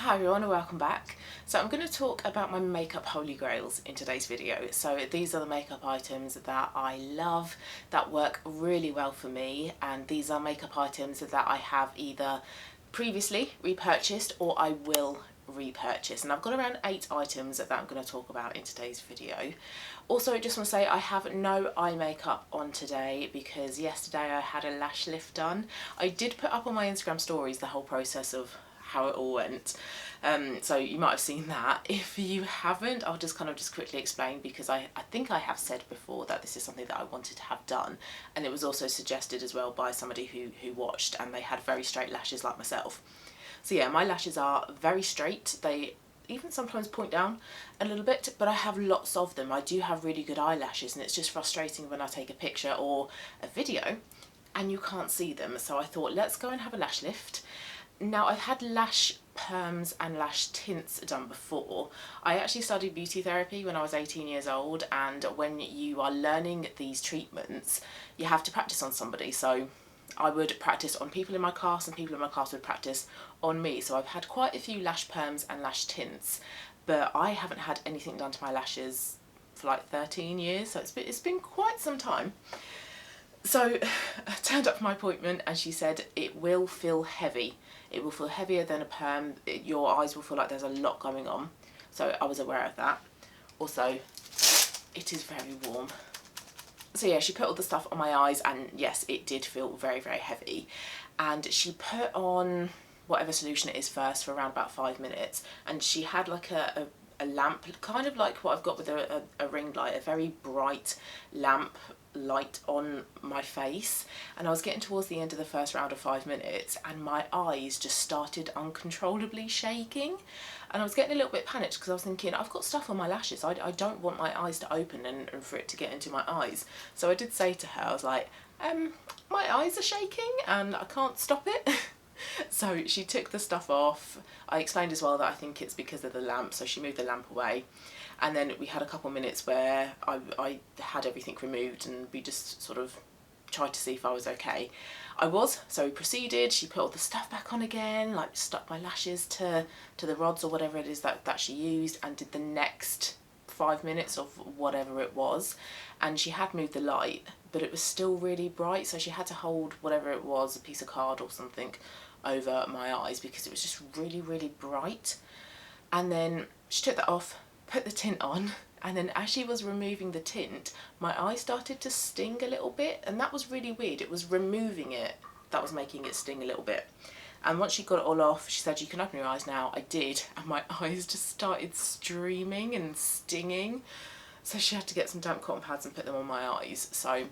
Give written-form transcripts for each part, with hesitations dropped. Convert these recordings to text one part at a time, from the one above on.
Hi everyone and welcome back. So I'm going to talk about my makeup holy grails in today's video. So these are the makeup items that I love, that work really well for me, and these are makeup items that I have either previously repurchased or I will repurchase, and I've got around 8 items that I'm going to talk about in today's video. Also, I just want to say I have no eye makeup on today because yesterday I had a lash lift done. I did put up on my Instagram stories the whole process of how it all went, so you might have seen that. If you haven't, I'll just quickly explain, because I think I have said before that this is something that I wanted to have done, and it was also suggested as well by somebody who watched, and they had very straight lashes like myself. So yeah, my lashes are very straight. They even sometimes point down a little bit, but I have lots of them. I do have really good eyelashes, and it's just frustrating when I take a picture or a video and you can't see them. So I thought, let's go and have a lash lift. Now, I've had lash perms and lash tints done before. I actually studied beauty therapy when I was 18 years old, and when you are learning these treatments, you have to practice on somebody. So I would practice on people in my class, and people in my class would practice on me. So I've had quite a few lash perms and lash tints, but I haven't had anything done to my lashes for like 13 years, so it's been quite some time. So I turned up for my appointment and she said it will feel heavy. It will feel heavier than a perm. Your eyes will feel like there's a lot going on. So I was aware of that. Also, it is very warm. So yeah, she put all the stuff on my eyes, and yes, it did feel very, very heavy. And she put on whatever solution it is first for around about 5 minutes. And she had like a lamp, kind of like what I've got with a ring light, a very bright lamp light on my face, and I was getting towards the end of the first round of 5 minutes and my eyes just started uncontrollably shaking, and I was getting a little bit panicked because I was thinking, I've got stuff on my lashes, I don't want my eyes to open and for it to get into my eyes. So I did say to her, I was like, my eyes are shaking and I can't stop it. So she took the stuff off. I explained as well that I think it's because of the lamp, so she moved the lamp away. And then we had a couple minutes where I had everything removed, and we just sort of tried to see if I was okay. I was, so we proceeded. She put all the stuff back on again, like stuck my lashes to the rods or whatever it is that she used, and did the next 5 minutes of whatever it was. And she had moved the light, but it was still really bright, so she had to hold whatever it was, a piece of card or something, over my eyes because it was just really, really bright. And then she took that off, put the tint on, and then as she was removing the tint, my eye started to sting a little bit, and that was really weird. It was removing it that was making it sting a little bit. And once she got it all off, she said, you can open your eyes now. I did, and my eyes just started streaming and stinging. So she had to get some damp cotton pads and put them on my eyes. So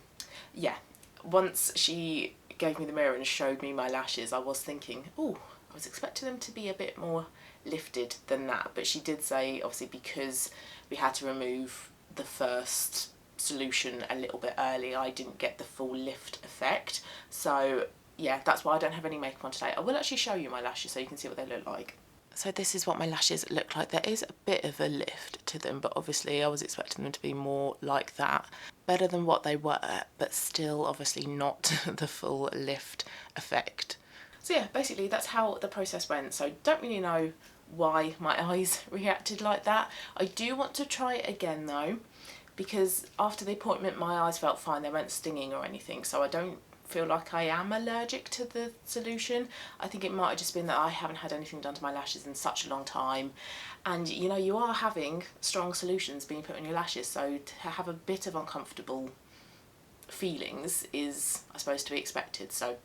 yeah, once she gave me the mirror and showed me my lashes, I was thinking, oh, I was expecting them to be a bit more lifted than that. But she did say, obviously, because we had to remove the first solution a little bit early, I didn't get the full lift effect. So yeah, that's why I don't have any makeup on today. I will actually show you my lashes so you can see what they look like. So this is what my lashes look like. There is a bit of a lift to them, but obviously I was expecting them to be more like that. Better than what they were, but still obviously not the full lift effect. So yeah, basically that's how the process went. So don't really know why my eyes reacted like that. I do want to try it again though, because after the appointment my eyes felt fine. They weren't stinging or anything, so I don't feel like I am allergic to the solution. I think it might have just been that I haven't had anything done to my lashes in such a long time, and you know, you are having strong solutions being put on your lashes, so to have a bit of uncomfortable feelings is, I suppose, to be expected. So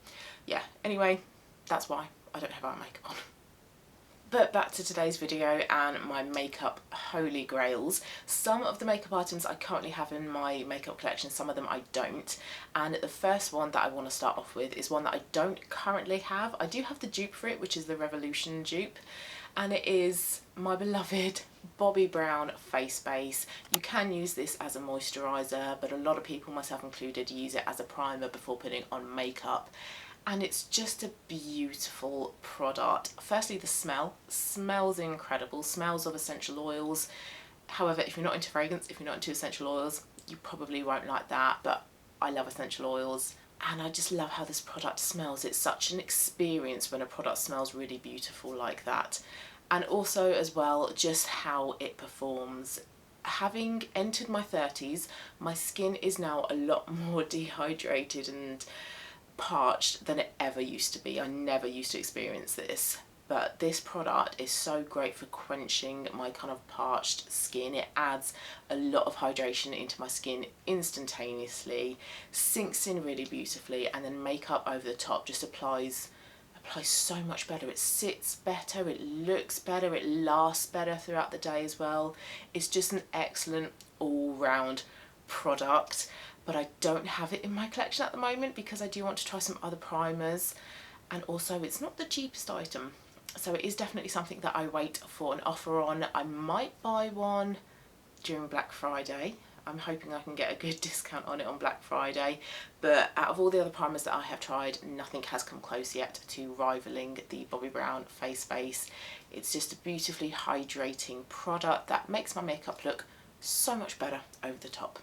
yeah, anyway, that's why I don't have eye makeup on. But back to today's video and my makeup holy grails. Some of the makeup items I currently have in my makeup collection, some of them I don't. And the first one that I want to start off with is one that I don't currently have. I do have the dupe for it, which is the Revolution dupe. And it is my beloved Bobbi Brown face base. You can use this as a moisturiser, but a lot of people, myself included, use it as a primer before putting on makeup. And it's just a beautiful product. Firstly, the smell. Smells incredible. Smells of essential oils. However, if you're not into fragrance, if you're not into essential oils, you probably won't like that, but I love essential oils. And I just love how this product smells. It's such an experience when a product smells really beautiful like that. and also as well just how it performs. Having entered my 30s, my skin is now a lot more dehydrated and parched than it ever used to be. I never used to experience this, but this product is so great for quenching my kind of parched skin. It adds a lot of hydration into my skin instantaneously, sinks in really beautifully, and then makeup over the top just applies so much better. It sits better, it looks better, it lasts better throughout the day as well. It's just an excellent all-round product, but I don't have it in my collection at the moment because I do want to try some other primers, and also it's not the cheapest item, so it is definitely something that I wait for an offer on. I might buy one during Black Friday. I'm hoping I can get a good discount on it on Black Friday, but out of all the other primers that I have tried, nothing has come close yet to rivaling the Bobbi Brown Face Base. It's just a beautifully hydrating product that makes my makeup look so much better over the top.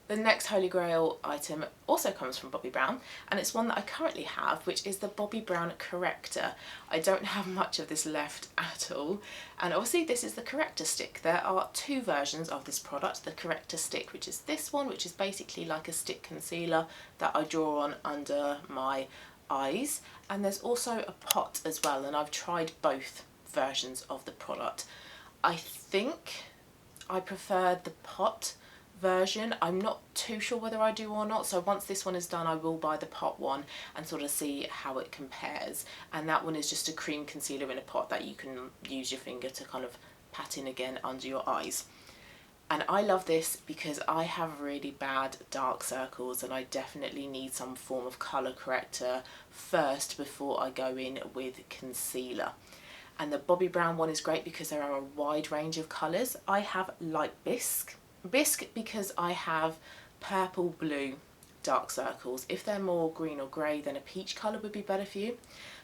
The next Holy Grail item also comes from Bobbi Brown, and it's one that I currently have, which is the Bobbi Brown Corrector. I don't have much of this left at all, and obviously this is the Corrector stick. There are two versions of this product. The Corrector stick, which is this one, which is basically like a stick concealer that I draw on under my eyes, and there's also a pot as well, and I've tried both versions of the product. I think I prefer the pot version. I'm not too sure whether I do or not, so once this one is done I will buy the pot one and sort of see how it compares. And that one is just a cream concealer in a pot that you can use your finger to kind of pat in again under your eyes. And I love this because I have really bad dark circles and I definitely need some form of colour corrector first before I go in with concealer. And the Bobbi Brown one is great because there are a wide range of colours. I have light bisque because I have purple blue dark circles. If they're more green or grey, then a peach colour would be better for you.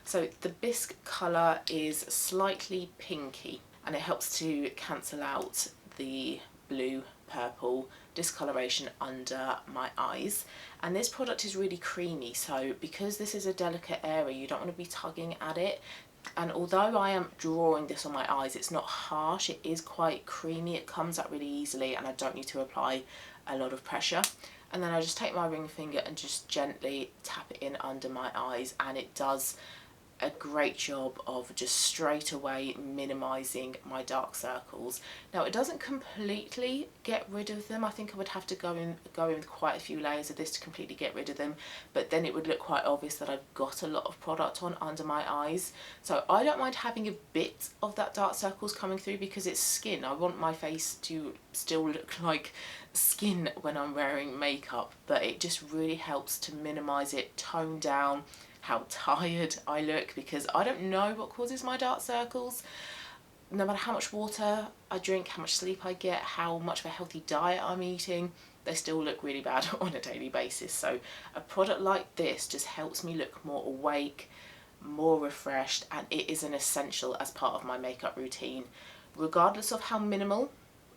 So the bisque colour is slightly pinky and it helps to cancel out the blue purple discoloration under my eyes. And this product is really creamy, so because this is a delicate area you don't want to be tugging at it. And although I am drawing this on my eyes, it's not harsh, it is quite creamy, it comes out really easily and I don't need to apply a lot of pressure. And then I just take my ring finger and just gently tap it in under my eyes, and it does a great job of just straight away minimising my dark circles. Now it doesn't completely get rid of them. I think I would have to go in with quite a few layers of this to completely get rid of them, but then it would look quite obvious that I've got a lot of product on under my eyes. So I don't mind having a bit of that dark circles coming through because it's skin. I want my face to still look like skin when I'm wearing makeup, but it just really helps to minimise it, tone down how tired I look, because I don't know what causes my dark circles. No matter how much water I drink, how much sleep I get, how much of a healthy diet I'm eating, they still look really bad on a daily basis. So a product like this just helps me look more awake, more refreshed, and it is an essential as part of my makeup routine. Regardless of how minimal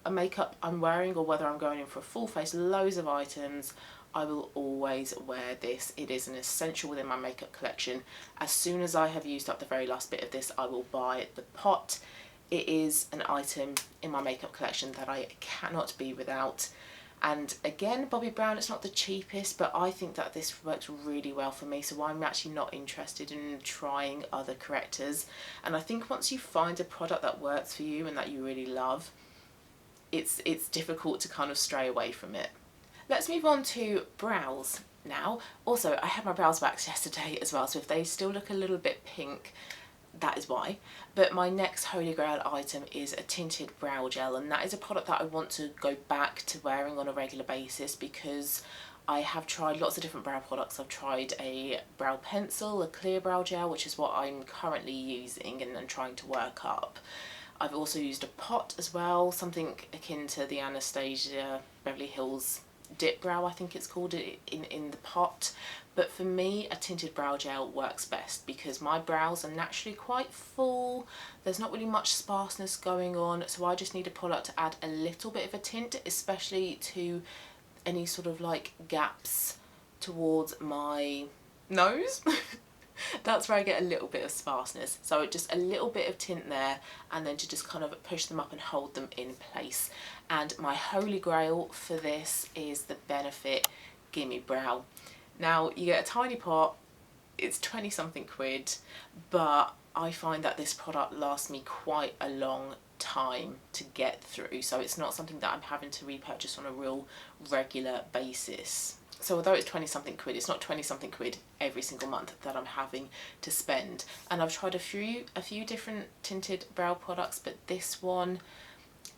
a makeup I'm wearing or whether I'm going in for a full face, loads of items, I will always wear this. It is an essential within my makeup collection. As soon as I have used up the very last bit of this, I will buy the pot. It is an item in my makeup collection that I cannot be without. And again, Bobbi Brown, it's not the cheapest, but I think that this works really well for me, so I'm actually not interested in trying other correctors. And I think once you find a product that works for you and that you really love, it's difficult to kind of stray away from it. Let's move on to brows now. Also, I had my brows waxed yesterday as well, so if they still look a little bit pink, that is why. But my next Holy Grail item is a tinted brow gel, and that is a product that I want to go back to wearing on a regular basis because I have tried lots of different brow products. I've tried a brow pencil, a clear brow gel, which is what I'm currently using and trying to work up. I've also used a pot as well, something akin to the Anastasia Beverly Hills Dip Brow, I think it's called, in the pot. But for me, a tinted brow gel works best because my brows are naturally quite full. There's not really much sparseness going on, so I just need a product to add a little bit of a tint, especially to any sort of like gaps towards my nose. That's where I get a little bit of sparseness. So just a little bit of tint there, and then to just kind of push them up and hold them in place. And my holy grail for this is the Benefit Gimme Brow. Now you get a tiny pot, it's 20 something quid, but I find that this product lasts me quite a long time to get through, so it's not something that I'm having to repurchase on a real regular basis. So although it's 20 something quid, it's not 20 something quid every single month that I'm having to spend. And I've tried a few different tinted brow products, but this one,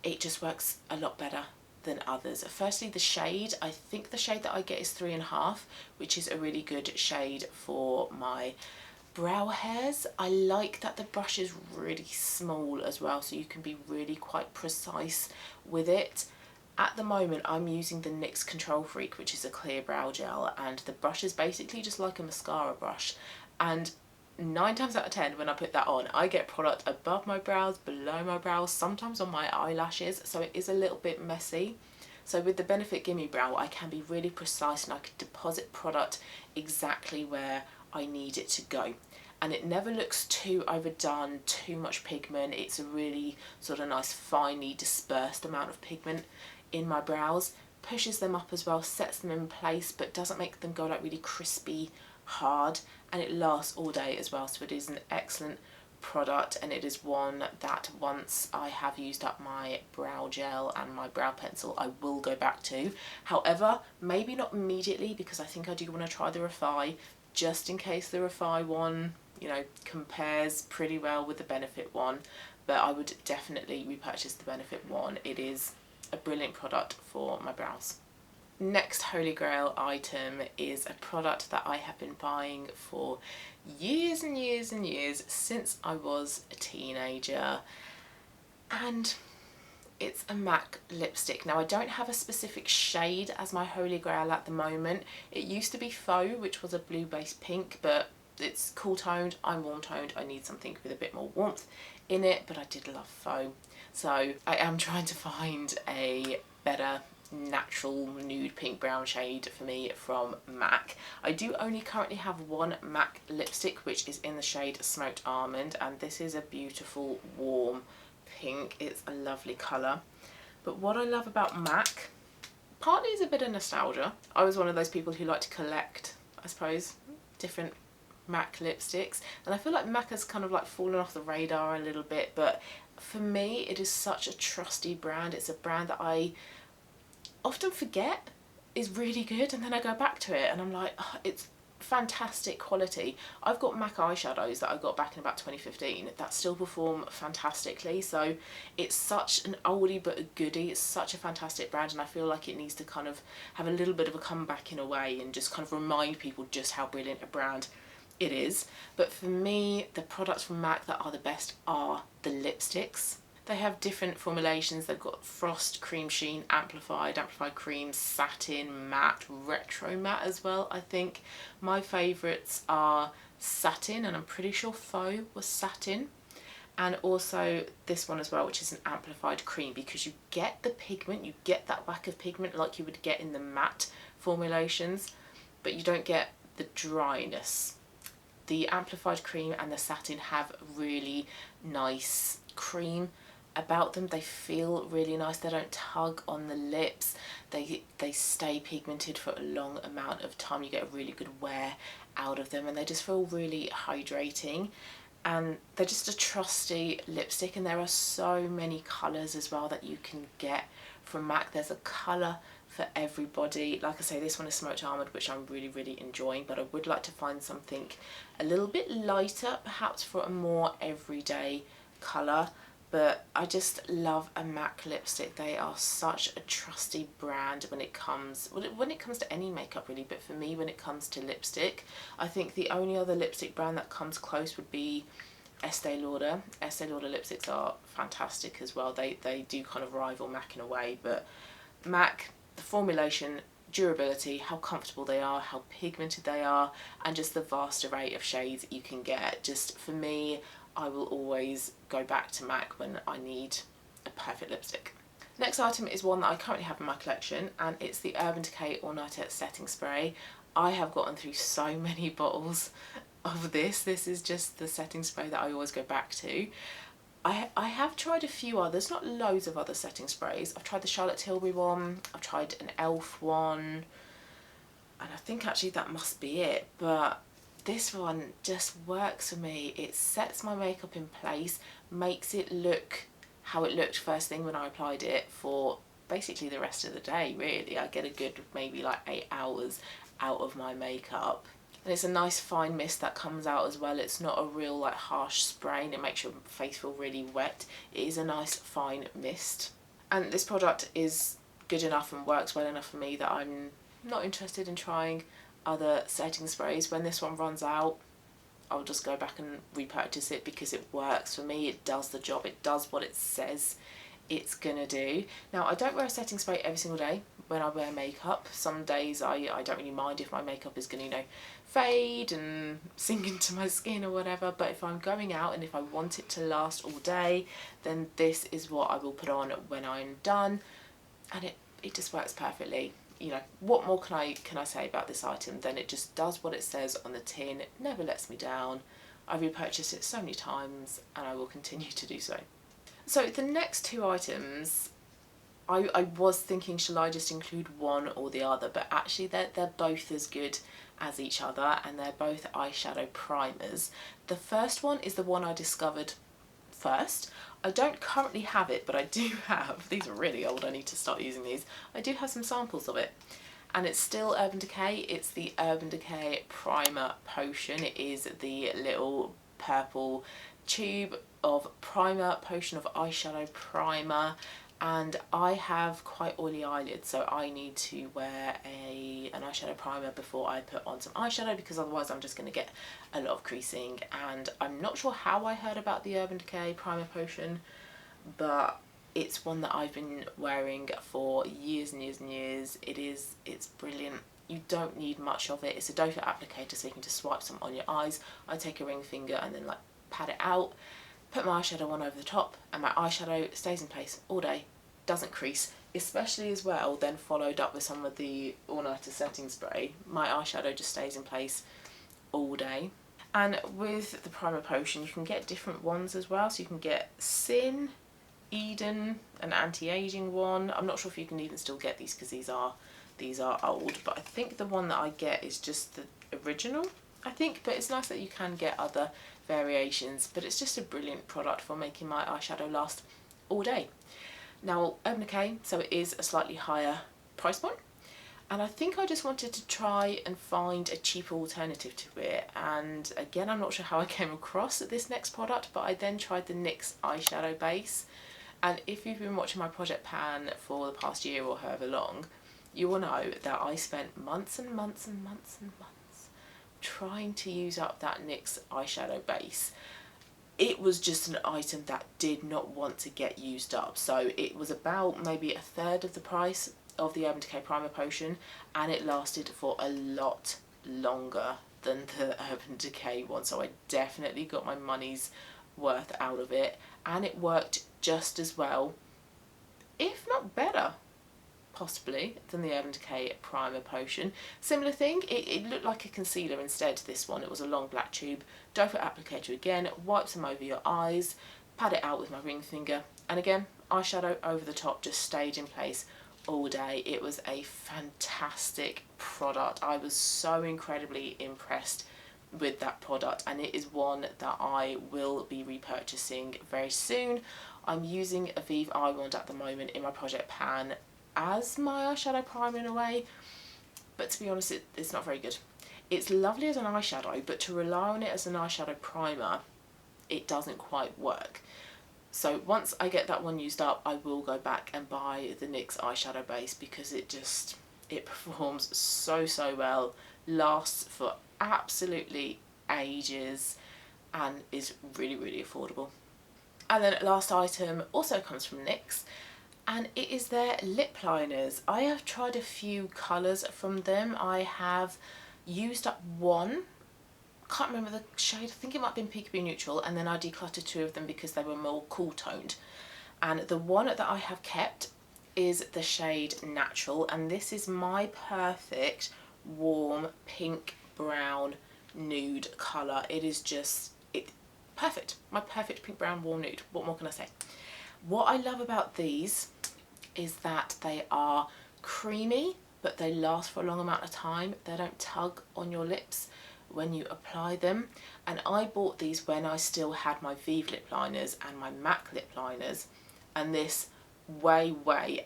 it just works a lot better than others. Firstly, the shade, I think the shade that I get is 3.5, which is a really good shade for my brow hairs. I like that the brush is really small as well, so you can be really quite precise with it. At the moment I'm using the NYX Control Freak, which is a clear brow gel, and the brush is basically just like a mascara brush, and 9 times out of 10 when I put that on I get product above my brows, below my brows, sometimes on my eyelashes, so it is a little bit messy. So with the Benefit Gimme Brow I can be really precise and I can deposit product exactly where I need it to go. And it never looks too overdone, too much pigment. It's a really sort of nice finely dispersed amount of pigment in my brows. Pushes them up as well, sets them in place, but doesn't make them go like really crispy hard, and it lasts all day as well. So it is an excellent product, and it is one that once I have used up my brow gel and my brow pencil I will go back to. However, maybe not immediately, because I think I do want to try the Refi, just in case the Refi one, you know, compares pretty well with the Benefit one, but I would definitely repurchase the Benefit one. It is a brilliant product for my brows. Next holy grail item is a product that I have been buying for years and years and years, since I was a teenager, and it's a MAC lipstick. Now I don't have a specific shade as my holy grail at the moment. It used to be Faux, which was a blue based pink, but it's cool toned, I'm warm toned, I need something with a bit more warmth in it, but I did love Faux. So I am trying to find a better natural nude pink brown shade for me from MAC. I do only currently have one MAC lipstick, which is in the shade Smoked Almond, and this is a beautiful warm pink. It's a lovely colour. But what I love about MAC, partly is a bit of nostalgia. I was one of those people who like to collect, I suppose, different MAC lipsticks, and I feel like MAC has kind of like fallen off the radar a little bit, but for me it is such a trusty brand. It's a brand that I often forget is really good, and then I go back to it and I'm like, oh, it's fantastic quality. I've got MAC eyeshadows that I got back in about 2015 that still perform fantastically, so it's such an oldie but a goodie. It's such a fantastic brand, and I feel like it needs to kind of have a little bit of a comeback in a way and just kind of remind people just how brilliant a brand it is. But for me, the products from MAC that are the best are the lipsticks. They have different formulations. They've got Frost, Cream Sheen, Amplified, Amplified Cream, Satin, Matte, Retro Matte as well, I think. My favourites are Satin, and I'm pretty sure Faux was Satin. And also this one as well, which is an Amplified Cream, because you get the pigment, you get that whack of pigment like you would get in the matte formulations, but you don't get the dryness. The Amplified Cream and the Satin have really nice cream about them. They feel really nice. They don't tug on the lips. They stay pigmented for a long amount of time. You get a really good wear out of them, and they just feel really hydrating. And they're just a trusty lipstick, and there are so many colours as well that you can get from MAC. There's a colour for everybody. Like I say, this one is Smoked Almond, which I'm really enjoying, but I would like to find something a little bit lighter, perhaps for a more everyday colour. But I just love a MAC lipstick. They are such a trusty brand when it comes to any makeup really, but for me when it comes to lipstick, I think the only other lipstick brand that comes close would be Estee Lauder. Estee Lauder lipsticks are fantastic as well. They do kind of rival MAC in a way, but MAC, the formulation, durability, how comfortable they are, how pigmented they are, and just the vast array of shades you can get. Just for me, I will always go back to MAC when I need a perfect lipstick. Next item is one that I currently have in my collection, and it's the Urban Decay All Nighter Setting Spray. I have gotten through so many bottles of this. This is just the setting spray that I always go back to. I have tried a few others, not loads of other setting sprays. I've tried the Charlotte Tilbury one, I've tried an e.l.f. one, and I think actually that must be it, but this one just works for me. It sets my makeup in place, makes it look how it looked first thing when I applied it for basically the rest of the day, really. I get a good maybe like 8 hours out of my makeup. And it's a nice fine mist that comes out as well. It's not a real like harsh spray and it makes your face feel really wet. It is a nice fine mist. And this product is good enough and works well enough for me that I'm not interested in trying other setting sprays. When this one runs out, I'll just go back and repurchase it because it works for me. It does the job. It does what it says it's gonna do. Now, I don't wear a setting spray every single day when I wear makeup. Some days I don't really mind if my makeup is gonna, you know, fade and sink into my skin or whatever, but if I'm going out and if I want it to last all day, then this is what I will put on when I'm done, and it just works perfectly. You know, what more can I say about this item than it just does what it says on the tin. It never lets me down. I've repurchased it so many times and I will continue to do so. So the next two items, I was thinking, shall I just include one or the other, but actually they're both as good as each other and they're both eyeshadow primers. The first one is the one I discovered first. I don't currently have it, but I do have, these are really old, I need to start using these. I do have some samples of it and it's still Urban Decay. It's the Urban Decay Primer Potion. It is the little purple tube of primer, potion of eyeshadow primer, and I have quite oily eyelids, so I need to wear an eyeshadow primer before I put on some eyeshadow because otherwise I'm just going to get a lot of creasing. And I'm not sure how I heard about the Urban Decay Primer Potion, but it's one that I've been wearing for years and years and years. It's brilliant. You don't need much of it. It's a doe foot applicator, so you can just swipe some on your eyes. I take a ring finger and then like pat it out, put my eyeshadow on over the top, and my eyeshadow stays in place all day, doesn't crease, especially as well then followed up with some of the all-nighter setting spray. My eyeshadow just stays in place all day. And with the primer potion you can get different ones as well, so you can get Sin, Eden, an anti-aging one. I'm not sure if you can even still get these because these are old, but I think the one that I get is just the original, I think, but it's nice that you can get other variations. But it's just a brilliant product for making my eyeshadow last all day. Now, Urban Decay, so it is a slightly higher price point, and I think I just wanted to try and find a cheaper alternative to it. And again, I'm not sure how I came across this next product, but I then tried the NYX Eyeshadow Base, and if you've been watching my project pan for the past year or however long, you will know that I spent months and months and months and months trying to use up that NYX eyeshadow base. It was just an item that did not want to get used up. So it was about maybe a third of the price of the Urban Decay Primer Potion, and it lasted for a lot longer than the Urban Decay one. So I definitely got my money's worth out of it, and it worked just as well, if not better, possibly, than the Urban Decay Primer Potion. Similar thing, it looked like a concealer instead, this one. It was a long black tube, doe foot applicator again, wipe some over your eyes, pat it out with my ring finger, and again, eyeshadow over the top just stayed in place all day. It was a fantastic product. I was so incredibly impressed with that product, and it is one that I will be repurchasing very soon. I'm using a Vive Eye Wand at the moment in my project pan as my eyeshadow primer in a way, but to be honest, it's not very good. It's lovely as an eyeshadow, but to rely on it as an eyeshadow primer, it doesn't quite work. So once I get that one used up, I will go back and buy the NYX Eyeshadow Base because it performs so well, lasts for absolutely ages, and is really affordable. And then last item also comes from NYX, and it is their lip liners. I have tried a few colours from them. I have used up one, can't remember the shade, I think it might have been Peekaboo Neutral, and then I decluttered 2 of them because they were more cool toned. And the one that I have kept is the shade Natural, and this is my perfect warm pink brown nude colour. It is just perfect. My perfect pink brown warm nude. What more can I say? What I love about these is that they are creamy, but they last for a long amount of time. They don't tug on your lips when you apply them. And I bought these when I still had my Vive lip liners and my MAC lip liners, and this way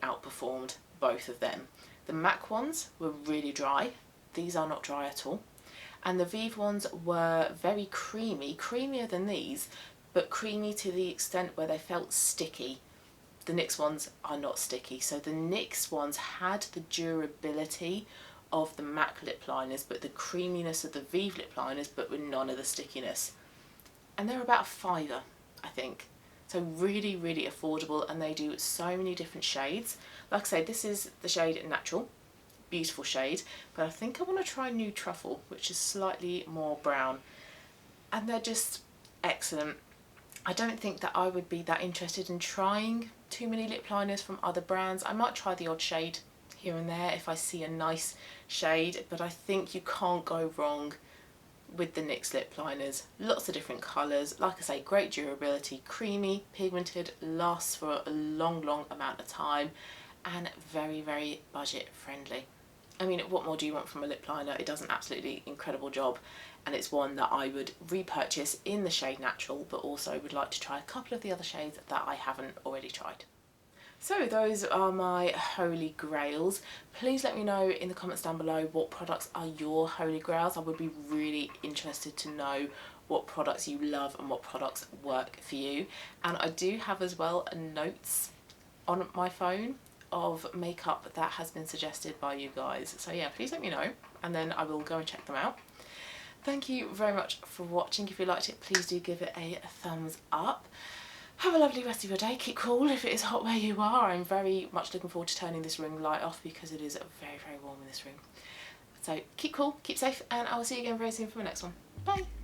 outperformed both of them. The MAC ones were really dry. These are not dry at all. And the Vive ones were very creamy, creamier than these, but creamy to the extent where they felt sticky. The NYX ones are not sticky. So the NYX ones had the durability of the MAC lip liners, but the creaminess of the Vive lip liners, but with none of the stickiness. And they're about £5, I think. So really, really affordable, and they do so many different shades. Like I say, this is the shade Natural. Beautiful shade, but I think I want to try Nude Truffle, which is slightly more brown, and they're just excellent. I don't think that I would be that interested in trying too many lip liners from other brands. I might try the odd shade here and there if I see a nice shade, but I think you can't go wrong with the NYX lip liners. Lots of different colours, like I say, great durability, creamy, pigmented, lasts for a long amount of time, and very, very budget friendly. I mean, what more do you want from a lip liner? It does an absolutely incredible job, and it's one that I would repurchase in the shade Natural, but also would like to try a couple of the other shades that I haven't already tried. So those are my holy grails. Please let me know in the comments down below what products are your holy grails. I would be really interested to know what products you love and what products work for you. And I do have as well notes on my phone of makeup that has been suggested by you guys. So yeah, please let me know, and then I will go and check them out. Thank you very much for watching. If you liked it, please do give it a thumbs up. Have a lovely rest of your day. Keep cool if it is hot where you are. I'm very much looking forward to turning this ring light off because it is very warm in this room. So keep cool, keep safe, and I will see you again very soon for my next one. Bye.